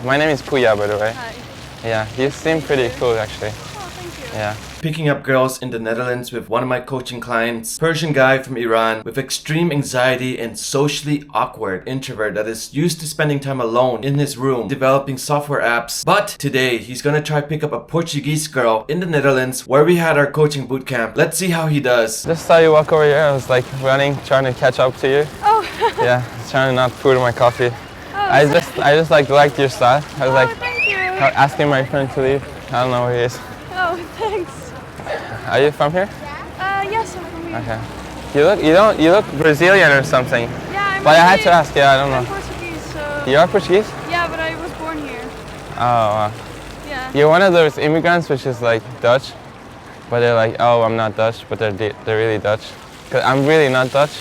My name is Puya, by the way. Hi. Yeah, you seem pretty cool actually. Oh, thank you. Yeah. Picking up girls in the Netherlands with one of my coaching clients, Persian guy from Iran with extreme anxiety and socially awkward introvert that is used to spending time alone in his room developing software apps. But today he's gonna try pick up a Portuguese girl in the Netherlands where we had our coaching bootcamp. Let's see how he does. Just saw you walk over here. I was like running, trying to catch up to you. Oh. Yeah, trying to not pour my coffee. Oh, I just like liked your style. I was like thank you. asking my friend to leave. I don't know where he is. Oh, thanks. Are you from here? Yes, I'm from here. Okay. You look Brazilian or something. Yeah, I'm But I had to ask. Yeah, I don't I'm know. Portuguese, so. You are Portuguese? Yeah, but I was born here. Oh wow. Yeah. You're one of those immigrants which is like Dutch, but they're like, oh, I'm not Dutch, but they're really Dutch. Cause I'm really not Dutch,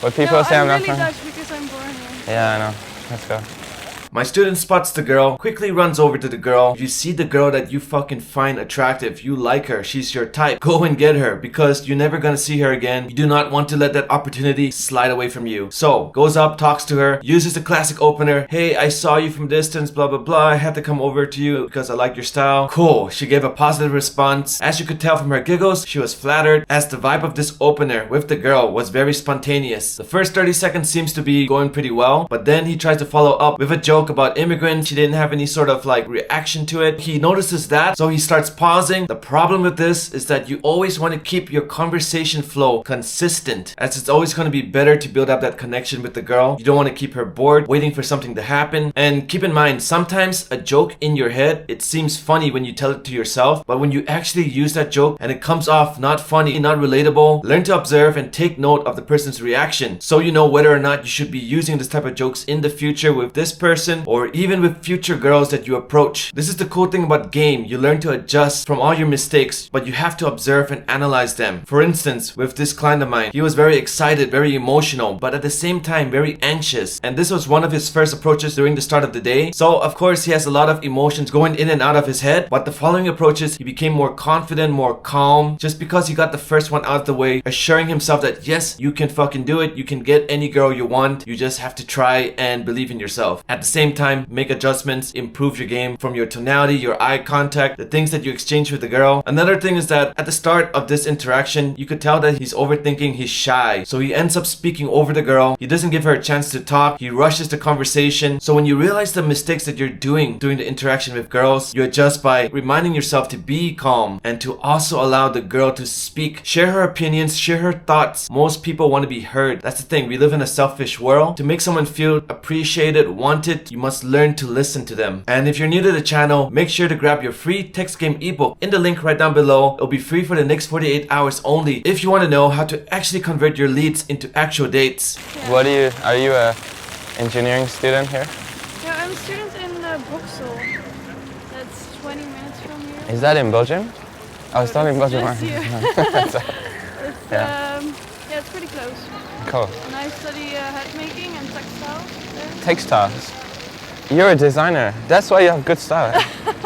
but people say I'm not really from. Dutch because I'm born here. Yeah, I know. Let's go. My student spots the girl, quickly runs over to the girl. You see the girl that you fucking find attractive, you like her, she's your type. Go and get her because you're never gonna see her again. You do not want to let that opportunity slide away from you. So, goes up, talks to her, uses the classic opener. Hey, I saw you from distance, blah blah blah. I had to come over to you because I like your style. Cool, she gave a positive response. As you could tell from her giggles, she was flattered as the vibe of this opener with the girl was very spontaneous. The first 30 seconds seems to be going pretty well, but then he tries to follow up with a joke about immigrants. She didn't have any sort of like reaction to it. He notices that, so he starts pausing. The problem with this is that you always want to keep your conversation flow consistent, as it's always going to be better to build up that connection with the girl. You don't want to keep her bored, waiting for something to happen. And keep in mind, sometimes a joke in your head, it seems funny when you tell it to yourself, but when you actually use that joke and it comes off not funny, not relatable, learn to observe and take note of the person's reaction so you know whether or not you should be using this type of jokes in the future with this person or even with future girls that you approach. This is the cool thing about game. You learn to adjust from all your mistakes, but you have to observe and analyze them. For instance, with this client of mine, he was very excited, very emotional, but at the same time very anxious. And this was one of his first approaches during the start of the day. So of course he has a lot of emotions going in and out of his head, but the following approaches, he became more confident, more calm, just because he got the first one out of the way, assuring himself that yes, you can fucking do it. You can get any girl you want. You just have to try and believe in yourself. At the same time, make adjustments, improve your game from your tonality, your eye contact, the things that you exchange with the girl. Another thing is that at the start of this interaction, you could tell that he's overthinking, he's shy. So he ends up speaking over the girl. He doesn't give her a chance to talk. He rushes the conversation. So when you realize the mistakes that you're doing during the interaction with girls, you adjust by reminding yourself to be calm and to also allow the girl to speak, share her opinions, share her thoughts. Most people want to be heard. That's the thing. We live in a selfish world. To make someone feel appreciated, wanted, you must learn to listen to them. And if you're new to the channel, make sure to grab your free text game ebook in the link right down below. It'll be free for the next 48 hours only if you want to know how to actually convert your leads into actual dates. Yeah. Are you a engineering student here? Yeah, I'm a student in Boxel. That's 20 minutes from here. Is that in Belgium? I was talking Belgium. Just here. Yeah. Yeah, it's pretty close. Cool. And I study hat making and textiles there. Textiles. You're a designer. That's why you have good style.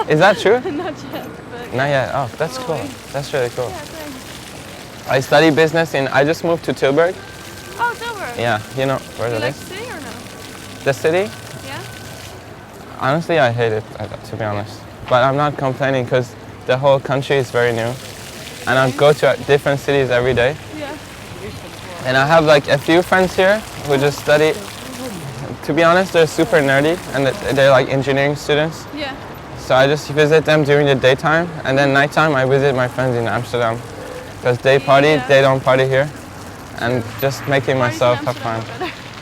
Is that true? Not yet, but. Not yet. Oh, that's cool. Probably. That's really cool. Yeah, thanks. I study business I just moved to Tilburg. Oh, Tilburg. Yeah, you know where Do you that like is? the city or no? The city? Yeah? Honestly, I hate it, to be honest. But I'm not complaining because the whole country is very new. And I go to different cities every day. Yeah. And I have like a few friends here who just study. To be honest, they're super nerdy and they're like engineering students. Yeah. So I just visit them during the daytime, and then nighttime I visit my friends in Amsterdam. Because they party, Yeah. they don't party here. And just making myself have fun.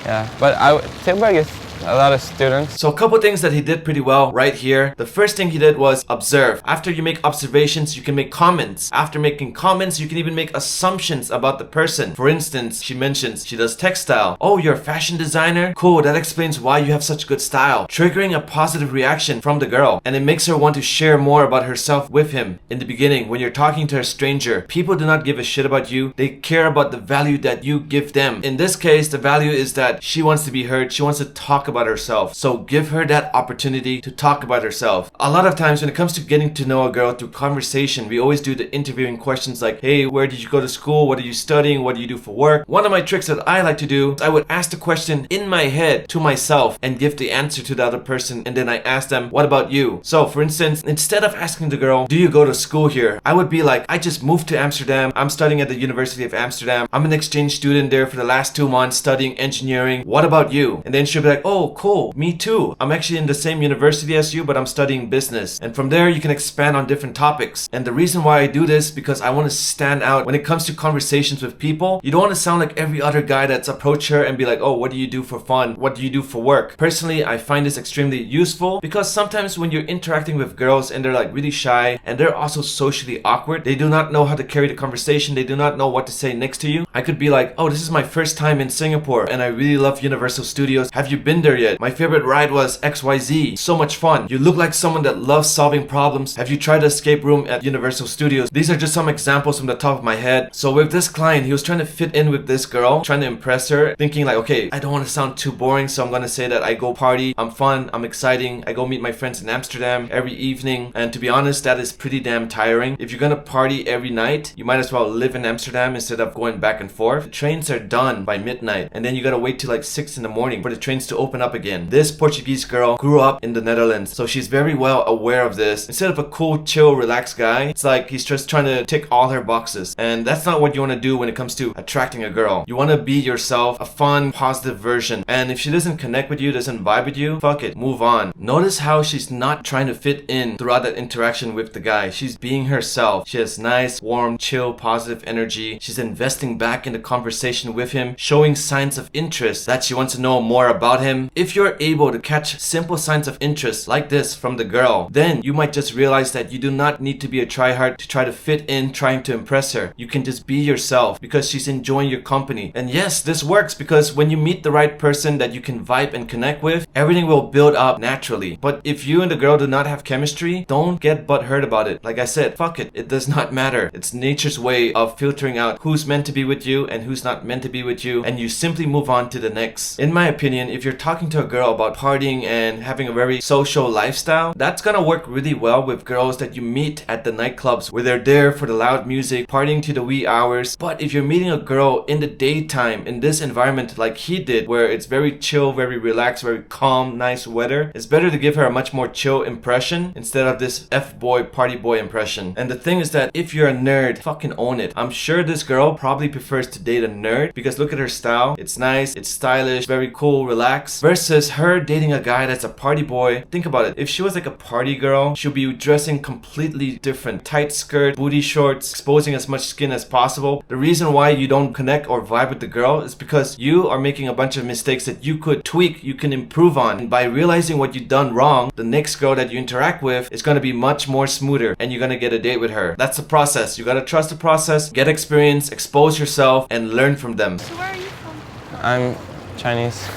Yeah, but Tilburg is a lot of students. So a couple things that he did pretty well right here. The first thing he did was observe. After you make observations, you can make comments. After making comments, you can even make assumptions about the person. For instance, she mentions she does textile. Oh, you're a fashion designer? Cool, that explains why you have such good style. Triggering a positive reaction from the girl. And it makes her want to share more about herself with him. In the beginning, when you're talking to a stranger, people do not give a shit about you. They care about the value that you give them. In this case, the value is that she wants to be heard. She wants to talk about herself. So give her that opportunity to talk about herself. A lot of times when it comes to getting to know a girl through conversation, we always do the interviewing questions like, hey, where did you go to school? What are you studying? What do you do for work? One of my tricks that I like to do is I would ask the question in my head to myself and give the answer to the other person, and then I ask them, what about you? So for instance, instead of asking the girl, do you go to school here? I would be like, I just moved to Amsterdam. I'm studying at the University of Amsterdam. I'm an exchange student there for the last 2 months studying engineering. What about you? And then she'll be like, oh, cool. Me too. I'm actually in the same university as you, but I'm studying business. And from there, you can expand on different topics. And the reason why I do this, because I want to stand out when it comes to conversations with people. You don't want to sound like every other guy that's approached her and be like, oh, what do you do for fun? What do you do for work? Personally, I find this extremely useful because sometimes when you're interacting with girls and they're like really shy and they're also socially awkward, they do not know how to carry the conversation. They do not know what to say next to you. I could be like, oh, this is my first time in Singapore and I really love Universal Studios. Have you been there yet? My favorite ride was XYZ. So much fun. You look like someone that loves solving problems. Have you tried the escape room at Universal Studios? These are just some examples from the top of my head. So with this client, he was trying to fit in with this girl, trying to impress her, thinking like, okay, I don't want to sound too boring, so I'm gonna say that I go party, I'm fun, I'm exciting, I go meet my friends in Amsterdam every evening. And to be honest, that is pretty damn tiring. If you're gonna party every night, you might as well live in Amsterdam instead of going back and forth. The trains are done by midnight, and then you gotta wait till like 6 in the morning for the trains to open up again. This Portuguese girl grew up in the Netherlands, so she's very well aware of this. Instead of a cool, chill, relaxed guy, it's like he's just trying to tick all her boxes. And that's not what you want to do when it comes to attracting a girl. You want to be yourself, a fun, positive version. And if she doesn't connect with you, doesn't vibe with you, fuck it, move on. Notice how she's not trying to fit in throughout that interaction with the guy. She's being herself. She has nice, warm, chill, positive energy. She's investing back in the conversation with him, showing signs of interest that she wants to know more about him. If you're able to catch simple signs of interest like this from the girl, then you might just realize that you do not need to be a tryhard to try to fit in, trying to impress her. You can just be yourself because she's enjoying your company. And yes, this works because when you meet the right person that you can vibe and connect with, everything will build up naturally. But if you and the girl do not have chemistry, don't get butthurt about it. Like I said, fuck it. It does not matter. It's nature's way of filtering out who's meant to be with you and who's not meant to be with you, and you simply move on to the next. In my opinion, if you're talking to a girl about partying and having a very social lifestyle, that's gonna work really well with girls that you meet at the nightclubs where they're there for the loud music, partying to the wee hours. But if you're meeting a girl in the daytime in this environment like he did, where it's very chill, very relaxed, very calm, nice weather, it's better to give her a much more chill impression instead of this F-boy, party boy impression. And the thing is that if you're a nerd, fucking own it. I'm sure this girl probably prefers to date a nerd because look at her style. It's nice, it's stylish, very cool, relaxed, versus her dating a guy that's a party boy. Think about it. If she was like a party girl, she'll be dressing completely different. Tight skirt, booty shorts, exposing as much skin as possible. The reason why you don't connect or vibe with the girl is because you are making a bunch of mistakes that you could tweak, you can improve on. And by realizing what you've done wrong, the next girl that you interact with is going to be much more smoother and you're going to get a date with her. That's the process. You got to trust the process, get experience, expose yourself, and learn from them. So where are you from? I'm Chinese.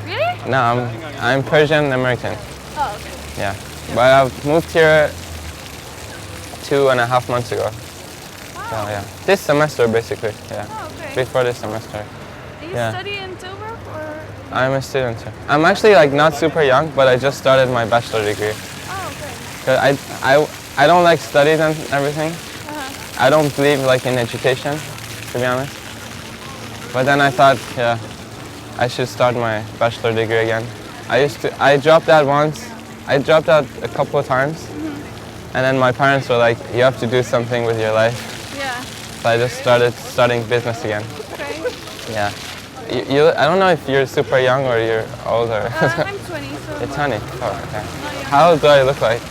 Really? No, I'm Persian American. Oh, okay. Yeah. But I've moved here 2.5 months ago. Wow. So yeah. This semester basically. Yeah. Oh, okay. Before this semester. Do you Yeah. study in Tilburg or? I'm a student too. I'm actually like not super young, but I just started my bachelor degree. Oh, okay. 'Cause I don't like studies and everything. Uh-huh. I don't believe like in education, to be honest. But then I thought, yeah, I should start my bachelor degree again. I dropped out once. I dropped out a couple of times. And then my parents were like, you have to do something with your life. Yeah. So I just started studying business again. Okay. Yeah. I don't know if you're super young or you're older. I'm 20, so. You're 20? Oh, okay. Not young. How old do I look like? I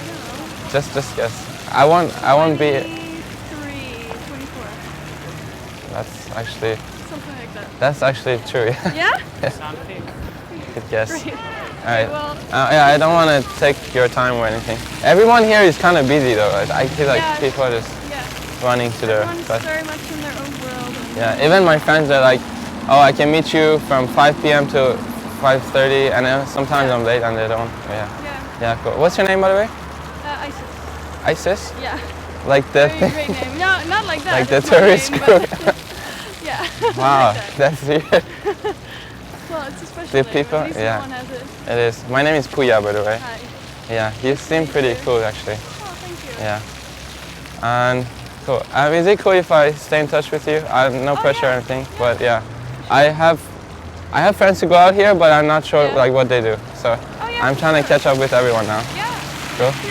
don't know. Just guess. I won't be. 23, 24. Something like that. That's actually true. Yeah? Good guess. Great. All right. Well, Yeah, I don't want to take your time or anything. Everyone here is kind of busy though. I feel like Yeah. people are just yeah. running to their Everyone's bus. very much in their own world. Yeah, even my friends are like, oh, I can meet you from 5 p.m. to 5:30, and then sometimes I'm late and they don't. Yeah. Yeah. Yeah, cool. What's your name, by the way? ISIS. ISIS? Yeah. Like the Very great name. No, not like that. like the It's my tourist name, group. but- yeah. Wow, Like that. that's weird. Well, it's a special useful name. people, At least yeah. someone has it. It is. My name is Puya, by the way. Hi. Yeah, you seem pretty cool actually. Oh, thank you. Yeah. And cool. Is it cool if I stay in touch with you? No pressure or yeah. anything, but yeah. I have friends who go out here, but I'm not sure Yeah. like what they do. So Yeah, I'm for trying to sure. catch up with everyone now. Yeah. Cool. I'll put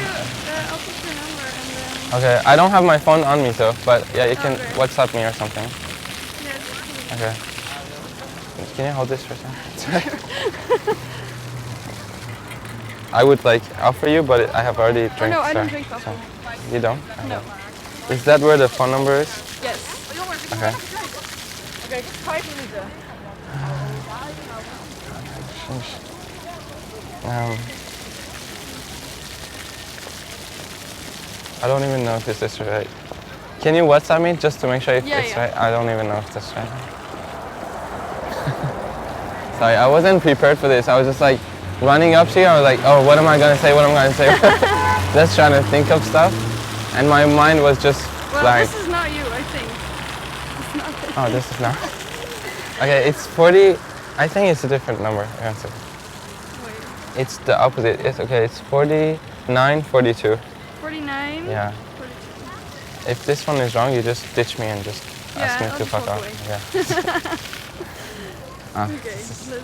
your number and then. Okay. I don't have my phone on me though, but yeah, you can Okay. WhatsApp me or something. Yeah, just- Okay. Can you hold this for a second? I would like offer you, but I have already drank. no, I don't so- drink coffee. You don't? No. Is that where the phone number is? Yes. Okay. I don't even know if this is right. Can you WhatsApp me just to make sure if Yeah, it's yeah. right? I don't even know if that's right. Sorry, I wasn't prepared for this. I was just like running up to you. I was like, oh, what am I gonna say? What am I gonna say? Just trying to think of stuff, and my mind was just Well, blank. this is not you, I think. It's not this. Oh, this is not. Okay, it's 40. I think it's a different number. Answer. Wait. It's the opposite. It's okay. It's 49, 42. 49? Yeah. 42. If this one is wrong, you just ditch me and just ask me I'll to just fuck walk off. away. Yeah. Ah, Okay, let's see.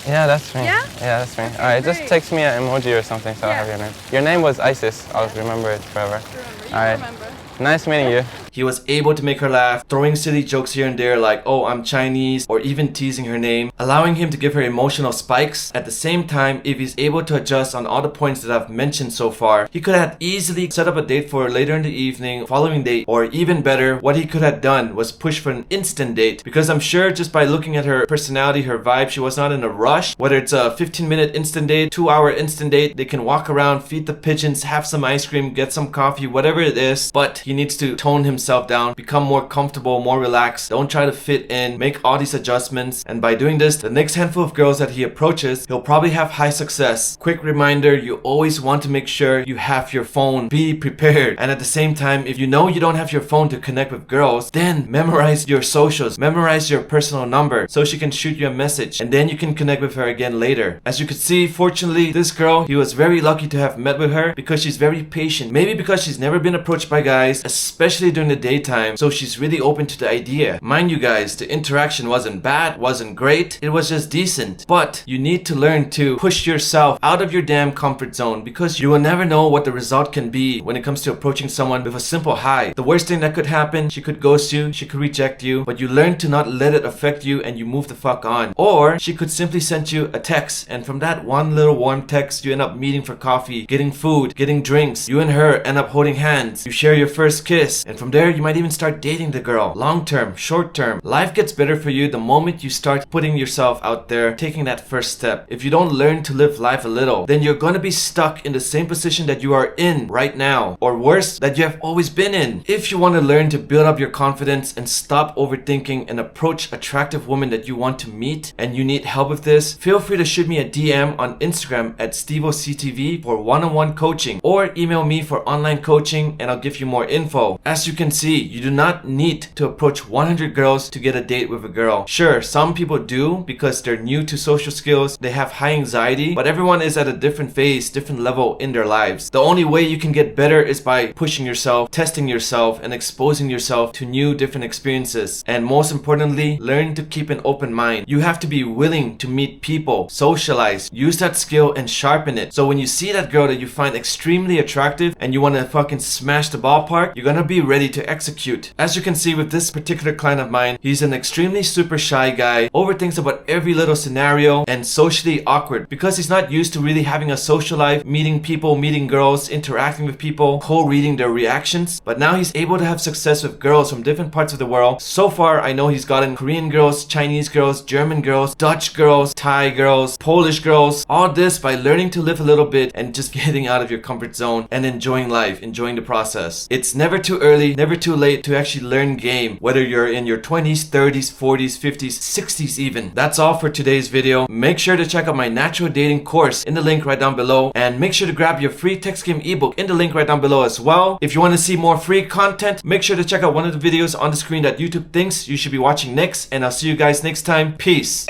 yeah, that's me. Yeah? Yeah, that's me. Okay, All right, just great. text me an emoji or something so I Yeah. have your name. Your name was Isis. I'll remember it forever. Remember. You All right. remember. Nice meeting you. He was able to make her laugh, throwing silly jokes here and there like, oh, I'm Chinese, or even teasing her name, allowing him to give her emotional spikes. At the same time, if he's able to adjust on all the points that I've mentioned so far, he could have easily set up a date for later in the evening, following date, or even better, what he could have done was push for an instant date, because I'm sure just by looking at her personality, her vibe, she was not in a rush. Whether it's a 15-minute instant date, 2-hour instant date, they can walk around, feed the pigeons, have some ice cream, get some coffee, whatever it is, but he needs to tone himself down, become more comfortable, more relaxed. Don't try to fit in, make all these adjustments, and by doing this, the next handful of girls that he approaches, he'll probably have high success. Quick reminder, you always want to make sure you have your phone. Be prepared. And at the same time, if you know you don't have your phone to connect with girls, then memorize your socials, memorize your personal number so she can shoot you a message, and then you can connect with her again later. As you could see, fortunately, this girl, he was very lucky to have met with her because she's very patient. Maybe because she's never been approached by guys, especially during the daytime, so she's really open to the idea. Mind you guys, the interaction wasn't bad, wasn't great, it was just decent. But you need to learn to push yourself out of your damn comfort zone, because you will never know what the result can be when it comes to approaching someone with a simple hi. The worst thing that could happen, she could ghost you, she could reject you, but you learn to not let it affect you and you move the fuck on. Or she could simply send you a text, and from that one little warm text, you end up meeting for coffee, getting food, getting drinks. You and her end up holding hands. You share your first kiss, and from there you might even start dating the girl. Long term, short term, life gets better for you the moment you start putting yourself out there, taking that first step. If you don't learn to live life a little, then you're gonna be stuck in the same position that you are in right now, or worse, that you have always been in. If you want to learn to build up your confidence and stop overthinking and approach attractive women that you want to meet, and you need help with this, feel free to shoot me a DM on Instagram at StevoCTV for one-on-one coaching, or email me for online coaching and I'll give you more info. As you can see, you do not need to approach 100 girls to get a date with a girl. Sure, some people do because they're new to social skills, they have high anxiety, but everyone is at a different phase, different level in their lives. The only way you can get better is by pushing yourself, testing yourself, and exposing yourself to new different experiences. And most importantly, learn to keep an open mind. You have to be willing to meet people, socialize, use that skill and sharpen it. So when you see that girl that you find extremely attractive and you want to fucking smash the ballpark, you're gonna be ready to execute. As you can see with this particular client of mine, he's an extremely super shy guy, overthinks about every little scenario, and socially awkward because he's not used to really having a social life, meeting people, meeting girls, interacting with people, co-reading their reactions. But now he's able to have success with girls from different parts of the world. So far, I know he's gotten Korean girls, Chinese girls, German girls, Dutch girls, Thai girls, Polish girls. All this by learning to live a little bit and just getting out of your comfort zone and enjoying life, enjoying the process. It's never too early, never never too late to actually learn game, whether you're in your 20s, 30s, 40s, 50s, 60s even. That's all for today's video. Make sure to check out my natural dating course in the link right down below, and make sure to grab your free text game ebook in the link right down below as well. If you want to see more free content, make sure to check out one of the videos on the screen that YouTube thinks you should be watching next, and I'll see you guys next time. Peace.